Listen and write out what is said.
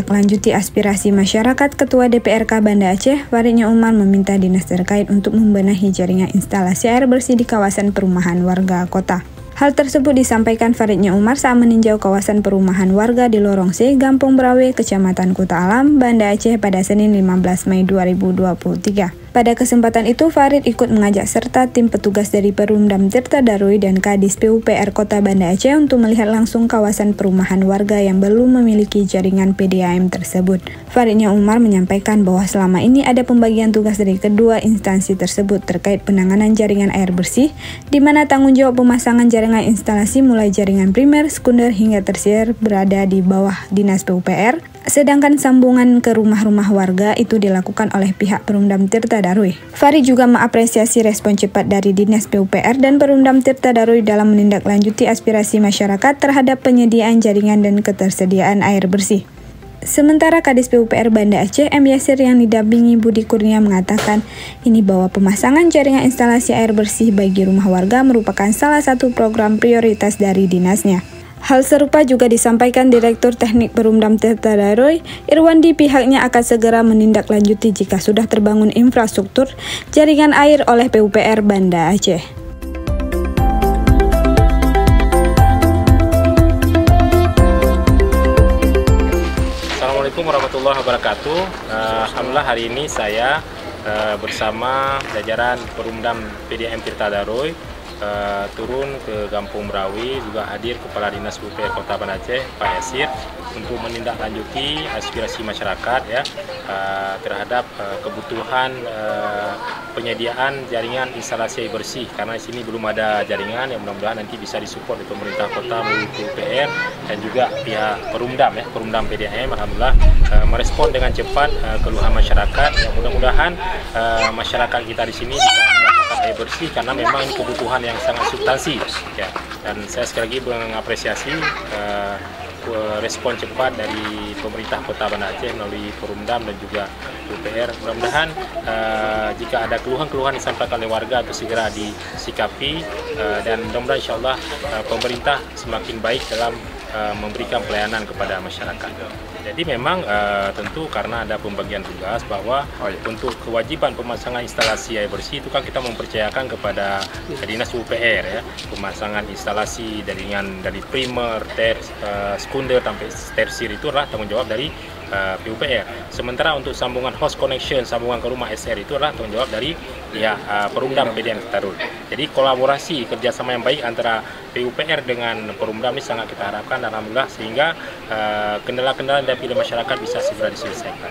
menindaklanjuti aspirasi masyarakat, Ketua DPRK Banda Aceh, Farid Nyoman meminta dinas terkait untuk membenahi jaringan instalasi air bersih di kawasan perumahan warga kota. Hal tersebut disampaikan Farid Nyoman saat meninjau kawasan perumahan warga di Lorong C, Gampong Brawe, Kecamatan Kuta Alam, Banda Aceh pada Senin 15 Mei 2023. Pada kesempatan itu, Farid ikut mengajak serta tim petugas dari Perumdam Tirta Daruy dan Kadis PUPR Kota Banda Aceh untuk melihat langsung kawasan perumahan warga yang belum memiliki jaringan PDAM tersebut. Farid Nyoman menyampaikan bahwa selama ini ada pembagian tugas dari kedua instansi tersebut terkait penanganan jaringan air bersih, di mana tanggung jawab pemasangan jaringan instalasi mulai jaringan primer, sekunder hingga tersier berada di bawah Dinas PUPR, sedangkan sambungan ke rumah-rumah warga itu dilakukan oleh pihak Perumdam Tirta Daruy. Farid juga mengapresiasi respon cepat dari Dinas PUPR dan Perumdam Tirta Daruy dalam menindaklanjuti aspirasi masyarakat terhadap penyediaan jaringan dan ketersediaan air bersih. Sementara Kadis PUPR Banda Aceh M. Yasir yang didampingi Budi Kurnia mengatakan ini bahwa pemasangan jaringan instalasi air bersih bagi rumah warga merupakan salah satu program prioritas dari dinasnya. Hal serupa juga disampaikan Direktur Teknik Perumdam Tirta Daruy, Irwandi. Pihaknya akan segera menindaklanjuti jika sudah terbangun infrastruktur jaringan air oleh PUPR Banda Aceh. Assalamualaikum warahmatullahi wabarakatuh. Alhamdulillah hari ini saya bersama jajaran Perumdam PDAM Tirta Daruy turun ke Gampong Brawi, juga hadir Kepala Dinas PUPR Kota Banda Aceh, Pak Yasir, untuk menindaklanjuti aspirasi masyarakat ya terhadap kebutuhan penyediaan jaringan instalasi air bersih, karena di sini belum ada jaringan yang mudah-mudahan nanti bisa disupport di pemerintah kota melalui PUPR dan juga pihak Perumdam ya, Perumdam PDAM. Alhamdulillah merespon dengan cepat keluhan masyarakat. Mudah-mudahan masyarakat kita di sini bisa air bersih, karena memang ini kebutuhan yang sangat substansi ya. Dan saya sekali lagi mengapresiasi respon cepat dari pemerintah Kota Banda Aceh melalui Perumdam dan juga PUPR. Mudah-mudahan jika ada keluhan-keluhan disampaikan oleh warga itu segera disikapi, dan mudah-mudahan insya Allah pemerintah semakin baik dalam memberikan pelayanan kepada masyarakat. Jadi memang tentu karena ada pembagian tugas bahwa untuk kewajiban pemasangan instalasi air bersih itu kan kita mempercayakan kepada Dinas PUPR ya, pemasangan instalasi jaringan dari primer, sekunder sampai tersier itu adalah tanggung jawab dari PUPR. Sementara untuk sambungan host connection, sambungan ke rumah SR itu adalah tanggung jawab dari Perumdam PDAM Tirta Daruy. Jadi kolaborasi kerjasama yang baik antara PUPR dengan Perumdam ini sangat kita harapkan, dan alhamdulillah sehingga kendala-kendala dari masyarakat bisa segera diselesaikan.